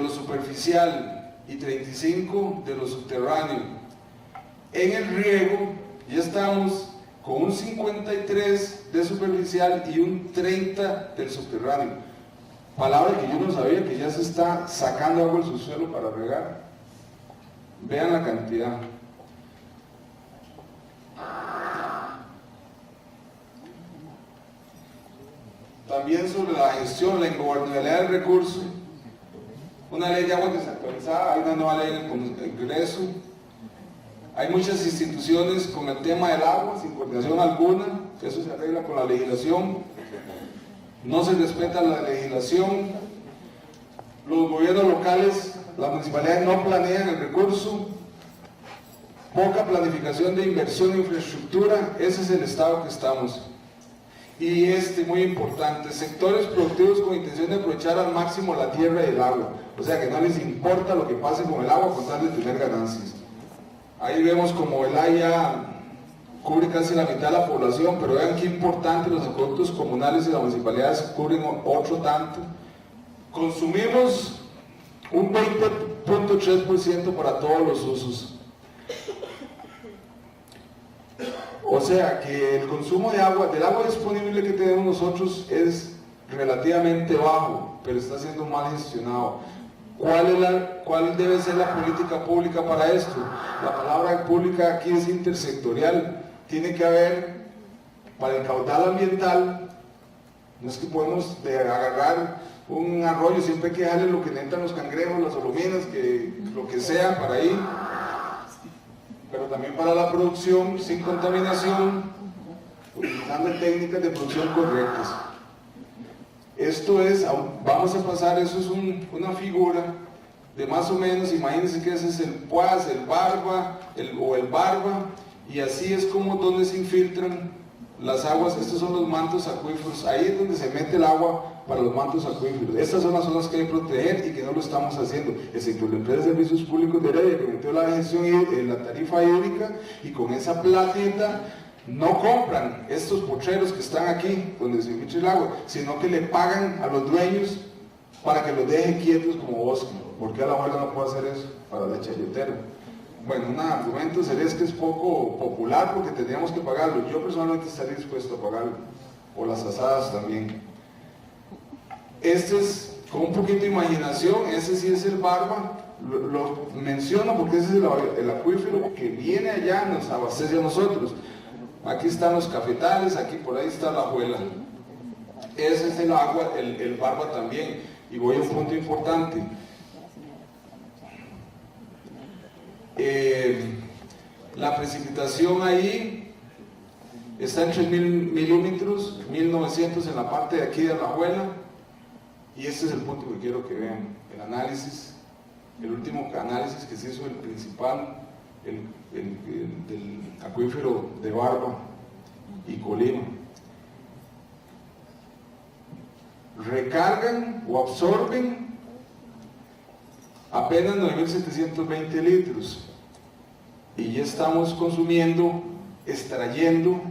Speaker 2: lo superficial y 35 de lo subterráneo. En el riego ya estamos con un 53 de superficial y un 30 del subterráneo. Palabra que yo no sabía, que ya se está sacando agua del subsuelo para regar. Vean la cantidad. También sobre la gestión, la ingobernabilidad del recurso. Una ley de agua desactualizada, hay una nueva ley en el Congreso. Hay muchas instituciones con el tema del agua sin coordinación alguna, que eso se arregla con la legislación. No se respeta la legislación. Los gobiernos locales, las municipalidades no planean el recurso. Poca planificación de inversión en infraestructura. Ese es el estado que estamos. Y muy importante, sectores productivos con intención de aprovechar al máximo la tierra y el agua. O sea, que no les importa lo que pase con el agua con tal de tener ganancias. Ahí vemos como el AIA cubre casi la mitad de la población, pero vean qué importante, los acueductos comunales y las municipalidades cubren otro tanto. Consumimos un 20.3% para todos los usos. O sea que el consumo de agua, del agua disponible que tenemos nosotros, es relativamente bajo, pero está siendo mal gestionado. ¿Cuál debe ser la política pública para esto? La palabra pública aquí es intersectorial. Tiene que haber, para el caudal ambiental, no es que podemos agarrar un arroyo, siempre hay que dejarle lo que necesitan los cangrejos, las olominas, lo que sea para ahí, pero también para la producción sin contaminación, utilizando técnicas de producción correctas. Esto es, vamos a pasar, eso es una figura de más o menos, imagínense que ese es el Puas, el Barba, o el Barba, y así es como donde se infiltran las aguas. Estos son los mantos acuíferos, ahí es donde se mete el agua para los mantos acuíferos. Estas son las zonas que hay que proteger y que no lo estamos haciendo, excepto la empresa de servicios públicos de Heredia, que metió la gestión, la tarifa hídrica, y con esa platita no compran estos potreros que están aquí donde se filtra el agua, sino que le pagan a los dueños para que los dejen quietos como bosque. ¿Por qué a la abuela no puede hacer eso? Para la chayotera. Bueno, un argumento sería que es poco popular porque tendríamos que pagarlo. Yo personalmente estaría dispuesto a pagarlo, o las asadas también. Este es, con un poquito de imaginación, ese sí es el Barba. Lo menciono porque ese es el acuífero que viene allá, nos abastece a nosotros. Aquí están los cafetales, aquí por ahí está la abuela. Ese es el agua, el Barba también. Y voy a un punto importante. La precipitación ahí está en 3.000 milímetros, 1.900 en la parte de aquí de la abuela. Y este es el punto que quiero que vean. El análisis, el último análisis que se hizo, el principal, del acuífero de Barba y Colima. Recargan o absorben apenas 9.720 litros y ya estamos consumiendo, extrayendo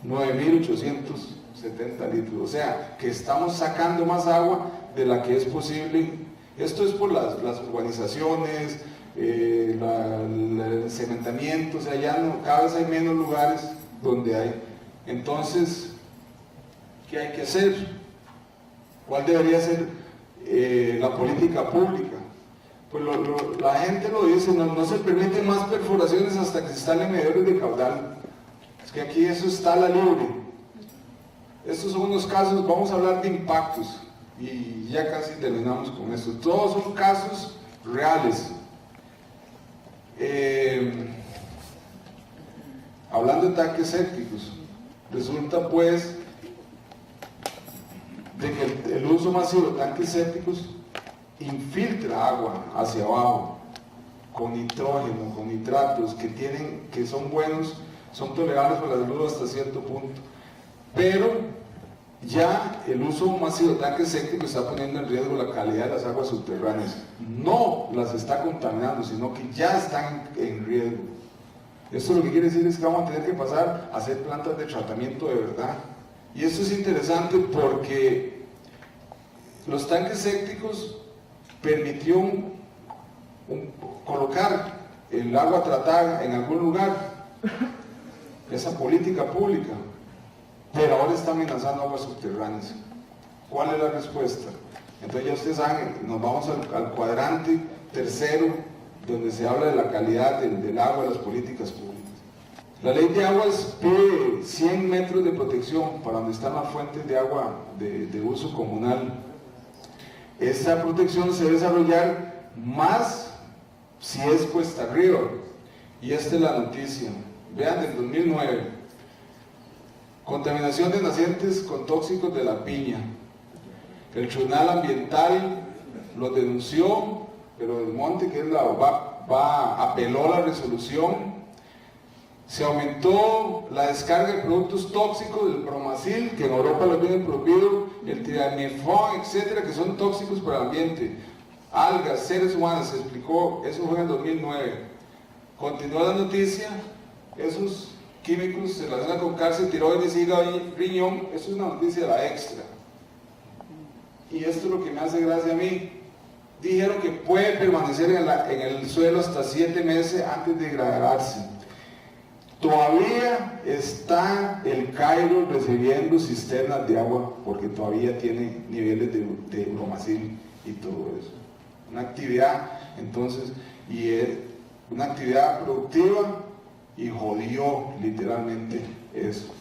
Speaker 2: 9.870 litros, o sea, que estamos sacando más agua de la que es posible. Esto es por las urbanizaciones, el cementamiento, o sea, ya no, cada vez hay menos lugares donde hay. Entonces, ¿qué hay que hacer? ¿Cuál debería ser la política pública? Pues la gente lo dice, no se permiten más perforaciones hasta que se instalen medidores de caudal. Es que aquí eso está a la libre. Estos son unos casos, vamos a hablar de impactos y ya casi terminamos con esto. Todos son casos reales. Hablando de tanques sépticos, resulta pues de que el uso masivo de tanques sépticos infiltra agua hacia abajo con nitrógeno, con nitratos que son buenos, son tolerables para la salud hasta cierto punto, pero ya el uso masivo de tanques sépticos está poniendo en riesgo la calidad de las aguas subterráneas. No las está contaminando, sino que ya están en riesgo. Esto lo que quiere decir es que vamos a tener que pasar a hacer plantas de tratamiento de verdad. Y esto es interesante porque los tanques sépticos permitió colocar el agua tratada en algún lugar, esa política pública, pero ahora está amenazando aguas subterráneas. ¿Cuál es la respuesta? Entonces ya ustedes saben, nos vamos al cuadrante tercero, donde se habla de la calidad del agua, de las políticas públicas. La ley de aguas pide 100 metros de protección para donde están las fuentes de agua de uso comunal. Esta protección se debe desarrollar más si es cuesta arriba. Y esta es la noticia. Vean, del 2009. Contaminación de nacientes con tóxicos de la piña. El Tribunal Ambiental lo denunció, pero Del Monte, que es apeló la resolución. Se aumentó la descarga de productos tóxicos, del bromacil, que en Europa lo tienen prohibido, el tiranifón, etcétera, que son tóxicos para el ambiente. Algas, seres humanos, se explicó, eso fue en el 2009. Continúa la noticia, esos químicos se relacionan con cáncer, tiroides, hígado y riñón. Eso es una noticia de la Extra. Y esto es lo que me hace gracia a mí. Dijeron que puede permanecer en el suelo hasta 7 meses antes de degradarse. Todavía está el Cairo recibiendo cisternas de agua porque todavía tiene niveles de bromacil y todo eso. Una actividad, entonces, y es una actividad productiva y jodió literalmente eso.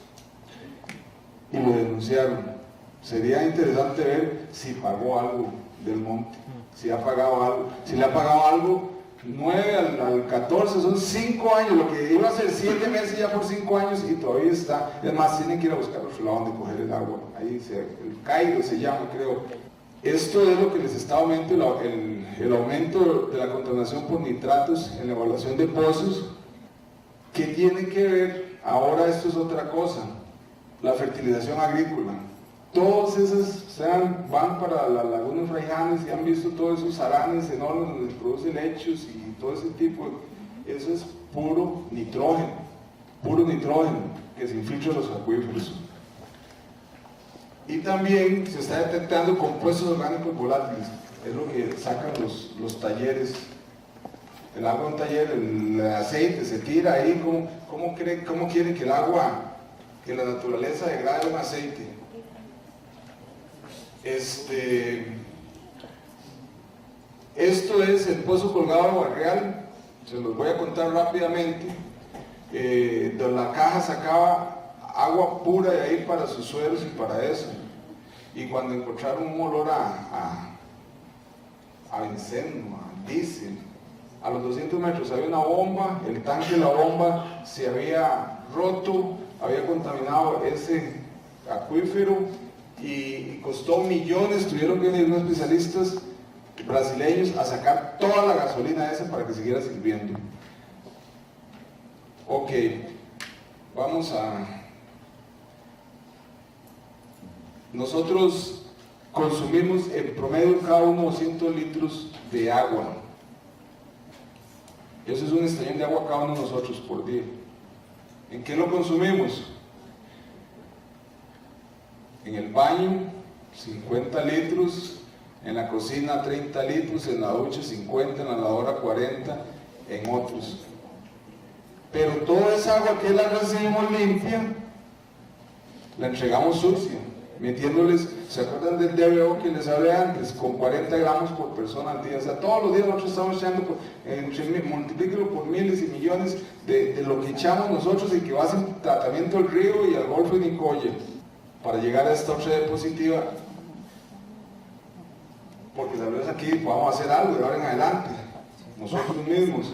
Speaker 2: Y lo denunciaron. Sería interesante ver si pagó algo Del Monte, si ha pagado algo. Si le ha pagado algo, 9 al 14, son 5 años, lo que iba a ser 7 meses ya por 5 años y todavía está. Es más, tienen que ir a buscar otro lado donde coger el agua. Ahí el Cairo se llama, creo. Esto es lo que les está aumentando, el aumento de la contaminación por nitratos en la evaluación de pozos. ¿Qué tiene que ver? Ahora esto es otra cosa, la fertilización agrícola. Todos esos van para la laguna de Fraijanes y han visto todos esos aranes enormes donde se producen lechos y todo ese tipo. Eso es puro nitrógeno que se infiltra en los acuíferos. Y también se está detectando compuestos orgánicos volátiles, es lo que sacan los talleres. El agua de un taller, el aceite se tira ahí. ¿Cómo quieren que el agua, que la naturaleza degrade un aceite? Esto es el Pozo Colgado de Barreal, se los voy a contar rápidamente. De la caja sacaba agua pura de ahí para sus suelos y para eso. Y cuando encontraron un olor a benceno, a diésel, a los 200 metros había una bomba, el tanque de la bomba se había roto, había contaminado ese acuífero y costó millones. Tuvieron que venir unos especialistas brasileños a sacar toda la gasolina esa para que siguiera sirviendo. Ok, vamos a... Nosotros consumimos en promedio cada uno 200 litros de agua. Eso es un estallón de agua cada uno de nosotros por día. ¿En qué lo consumimos? en el baño 50 litros, en la cocina 30 litros, en la ducha 50, en la lavadora 40, en otros. Pero toda esa agua que la recibimos limpia, la entregamos sucia, metiéndoles, ¿se acuerdan del DBO que les hablé antes? Con 40 gramos por persona al día. O sea, todos los días nosotros estamos echando, multiplíquelo por miles y millones de lo que echamos nosotros y que va a hacer tratamiento al río y al Golfo de Nicoya para llegar a esta otra diapositiva. Porque tal vez aquí podamos hacer algo de ahora en adelante, nosotros mismos.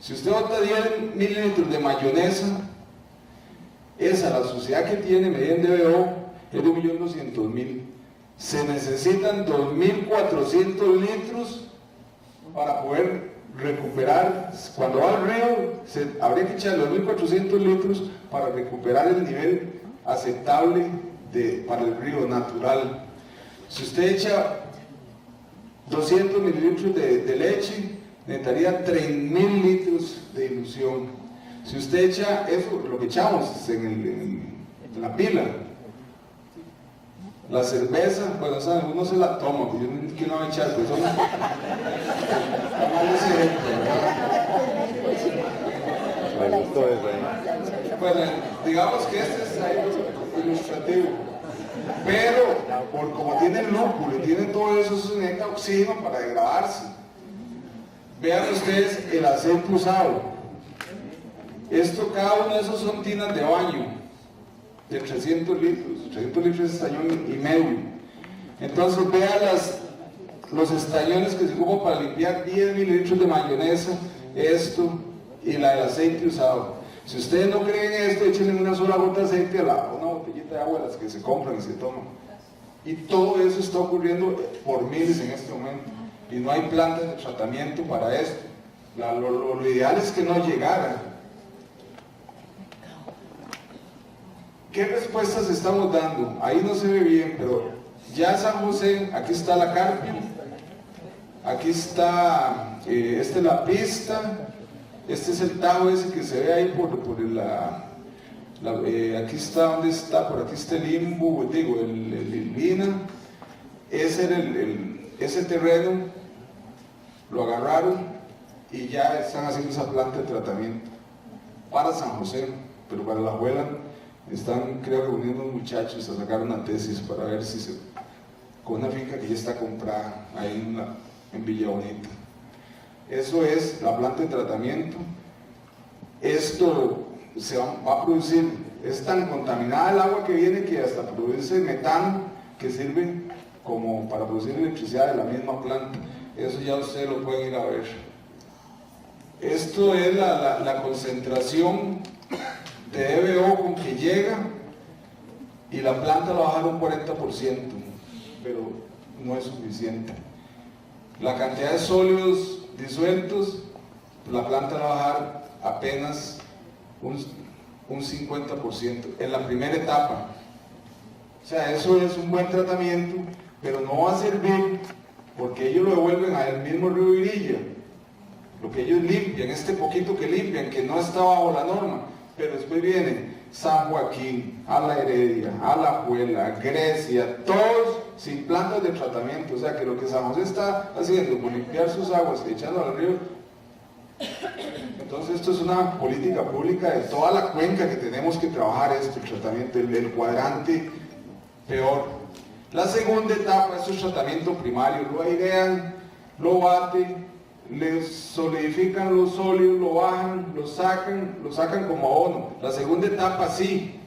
Speaker 2: Si usted bota 10 mililitros de mayonesa, esa, la suciedad que tiene medida en DBO, es de 1.200.000. Se necesitan 2.400 litros para poder recuperar. Cuando va al río, habría que echar 2.400 litros para recuperar el nivel aceptable para el río natural. Si usted echa 200 mililitros de leche, necesitaría 3.000 litros de dilución. Si usted echa eso, lo que echamos en la pila, la cerveza, bueno, ¿saben? Uno se la toma, pues yo no quiero no echar, pues son bueno, digamos que este es ilustrativo, pero como tiene lúpulo y tiene todo eso, se necesita oxígeno para degradarse. Vean ustedes el aceite usado. Esto, cada uno de esos son tinas de baño de 300 litros. 300 litros es estañón y medio. Entonces vean los estañones que se ocupan para limpiar 10 mililitros de mayonesa, esto y la del aceite usado. Si ustedes no creen esto, échenle una sola gota de aceite a una botellita de agua de las que se compran y se toman. Y todo eso está ocurriendo por miles en este momento. Y no hay plantas de tratamiento para esto. Lo ideal es que no llegara. ¿Qué respuestas estamos dando? Ahí no se ve bien, pero ya San José, aquí está la Carpio, aquí está, esta es la pista, este es el Tajo ese que se ve ahí aquí está, ¿dónde está? Por aquí está el Limbo, digo, el Ilvina. Ese era ese terreno, lo agarraron y ya están haciendo esa planta de tratamiento para San José, pero para la abuela están, creo, reuniendo unos muchachos a sacar una tesis para ver si con una finca que ya está comprada ahí en Villa Bonita. Eso es la planta de tratamiento. Esto se va a producir, es tan contaminada el agua que viene que hasta produce metano que sirve como para producir electricidad de la misma planta. Eso ya ustedes lo pueden ir a ver. Esto es la concentración de DBO con que llega, y la planta la baja un 40%, pero no es suficiente. La cantidad de sólidos disueltos, la planta la va a bajar apenas un 50% en la primera etapa. O sea, eso es un buen tratamiento, pero no va a servir porque ellos lo devuelven al mismo río Virilla. Lo que ellos limpian, este poquito que limpian, que no está bajo la norma, pero después vienen San Joaquín, a la Heredia, a la Juela, Grecia, todos sin plantas de tratamiento. O sea que lo que San José está haciendo con limpiar sus aguas y echando al río, entonces esto es una política pública de toda la cuenca que tenemos que trabajar esto, el tratamiento, el cuadrante peor. La segunda etapa es el tratamiento primario, lo airean, lo baten, les solidifican los sólidos, lo bajan, lo sacan como abono. La segunda etapa sí,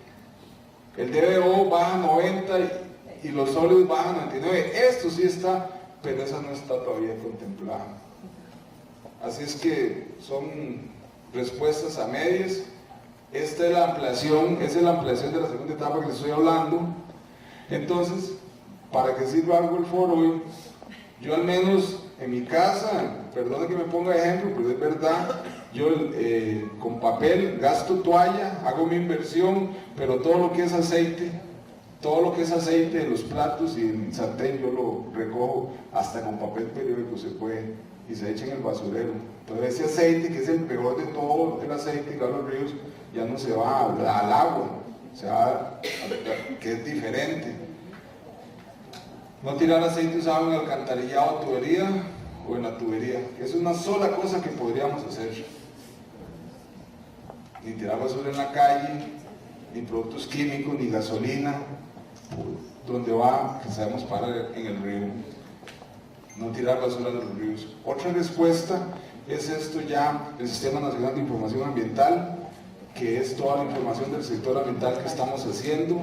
Speaker 2: el DBO baja 90 y los sólidos bajan 99, esto sí está, pero esa no está todavía contemplada. Así es que son respuestas a medias. Esta es la ampliación, esa es la ampliación de la segunda etapa que les estoy hablando. Entonces, para que sirva algo el foro hoy, yo al menos en mi casa, perdone que me ponga ejemplo, pero es verdad, yo con papel gasto toalla, hago mi inversión, pero todo lo que es aceite de los platos y el sartén yo lo recojo hasta con papel periódico se puede y se echa en el basurero. Entonces ese aceite, que es el peor de todo el aceite que va a los ríos, ya no se va al agua, se va que es diferente. No tirar aceite usado en el alcantarillado, tubería o en la tubería. Es una sola cosa que podríamos hacer. Ni tirar basura en la calle, ni productos químicos, ni gasolina, donde va, que sabemos parar en el río. No tirar basura en los ríos. Otra respuesta es esto ya, el Sistema Nacional de Información Ambiental, que es toda la información del sector ambiental que estamos haciendo.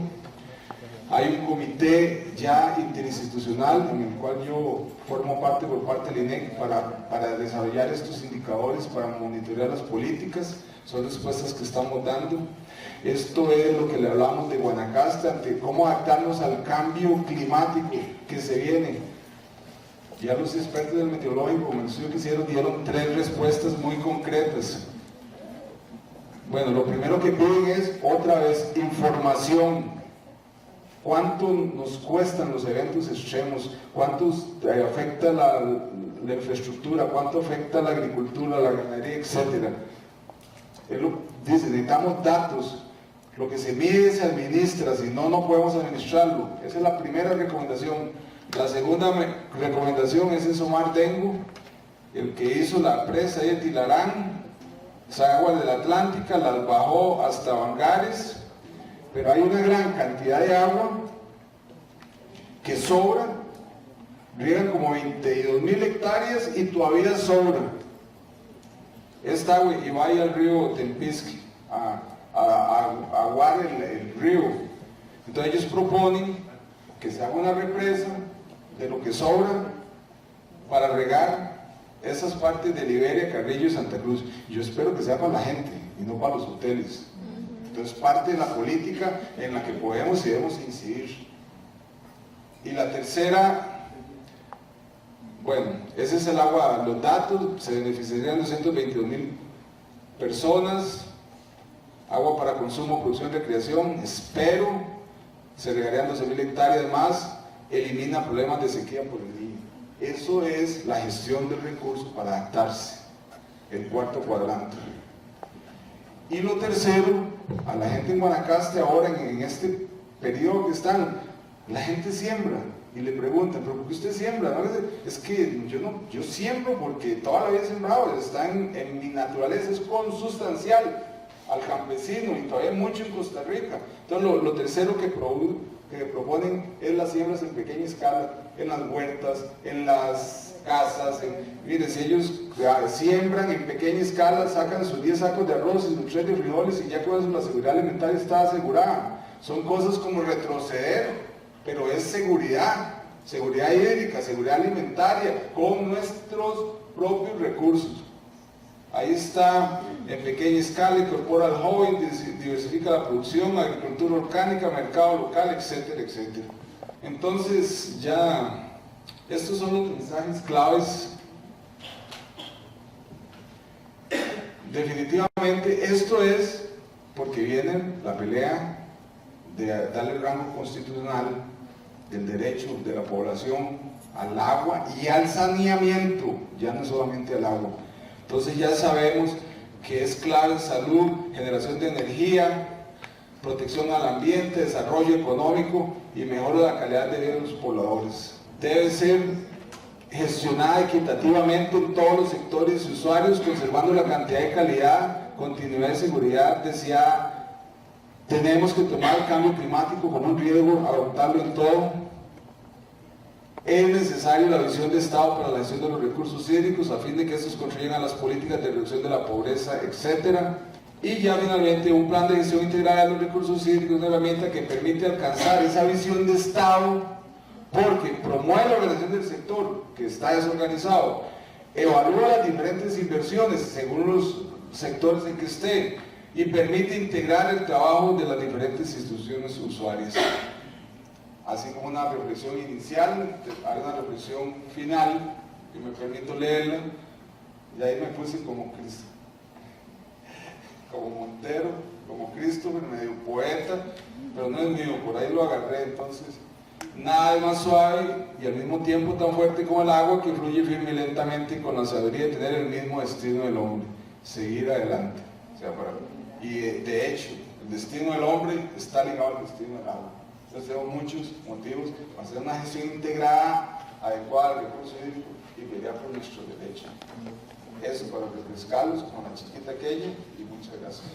Speaker 2: Hay un comité ya interinstitucional en el cual yo formo parte por parte del INEC para desarrollar estos indicadores, para monitorear las políticas. Son respuestas que estamos dando. Esto es lo que le hablamos de Guanacaste, ante cómo adaptarnos al cambio climático que se viene. Ya los expertos del meteorológico, como el estudio que hicieron, dieron 3 respuestas muy concretas. Bueno, lo primero que piden es, otra vez, información. ¿Cuánto nos cuestan los eventos extremos? ¿Cuánto afecta la infraestructura? ¿Cuánto afecta la agricultura, la ganadería, etcétera? Dice, necesitamos datos. Lo que se mide se administra, si no, no podemos administrarlo. Esa es la primera recomendación. La segunda recomendación es eso, Omar Dengo, el que hizo la presa de Tilarán, esa agua de la Atlántica, las bajó hasta Bangares, pero hay una gran cantidad de agua que sobra, riegan como 22.000 hectáreas y todavía sobra. Esta agua y va al río Tempisque a aguar el río. Entonces ellos proponen que se haga una represa de lo que sobra para regar esas partes de Liberia, Carrillo y Santa Cruz. Yo espero que sea para la gente y no para los hoteles. Entonces parte de la política en la que podemos y debemos incidir. Y la tercera, bueno, ese es el agua, los datos, se beneficiarían 222.000 personas, agua para consumo, producción y recreación, espero, se regarían 12.000 hectáreas más, elimina problemas de sequía por el niño. Eso es la gestión del recurso para adaptarse, el cuarto cuadrante. Y lo tercero, a la gente en Guanacaste ahora, en este periodo que están, la gente siembra y le preguntan, ¿pero por qué usted siembra? ¿No? Es que yo siembro porque toda la vida he sembrado, está en mi naturaleza, es consustancial al campesino y todavía mucho en Costa Rica. Entonces lo tercero que proponen es las siembras en pequeña escala, en las huertas, en las casas. Mire, si ellos siembran en pequeña escala, sacan sus 10 sacos de arroz y sus 3 de frijoles y ya con eso la seguridad alimentaria está asegurada. Son cosas como retroceder, pero es seguridad hídrica, seguridad alimentaria, con nuestros propios recursos. Ahí está, en pequeña escala, incorpora al joven, diversifica la producción, agricultura orgánica, mercado local, etcétera, etcétera. Entonces, ya, estos son los mensajes claves. Definitivamente, esto es porque viene la pelea de darle rango constitucional del derecho de la población al agua y al saneamiento, ya no solamente al agua. Entonces ya sabemos que es clave salud, generación de energía, protección al ambiente, desarrollo económico y mejora la calidad de vida de los pobladores. Debe ser gestionada equitativamente en todos los sectores y usuarios, conservando la cantidad de calidad, continuidad y seguridad deseada. Tenemos que tomar el cambio climático como un riesgo, adoptarlo en todo. Es necesaria la visión de Estado para la gestión de los recursos hídricos a fin de que estos contribuyan a las políticas de reducción de la pobreza, etc. Y ya finalmente un plan de gestión integral de los recursos hídricos, una herramienta que permite alcanzar esa visión de Estado porque promueve la organización del sector que está desorganizado, evalúa las diferentes inversiones según los sectores en que esté y permite integrar el trabajo de las diferentes instituciones usuarias. Así como una reflexión inicial, hay una reflexión final, que me permito leerla, y ahí me puse como Cristo, como Montero, como Christopher, medio poeta, pero no es mío, por ahí lo agarré. Entonces, nada es más suave y al mismo tiempo tan fuerte como el agua que fluye firme y lentamente con la sabiduría de tener el mismo destino del hombre, seguir adelante. Y de hecho, el destino del hombre está ligado al destino del agua. Entonces tengo muchos motivos para hacer una gestión integrada, adecuada al recurso hídrico y pelear por nuestros derechos. Eso para refrescarlos con la chiquita aquella y muchas gracias.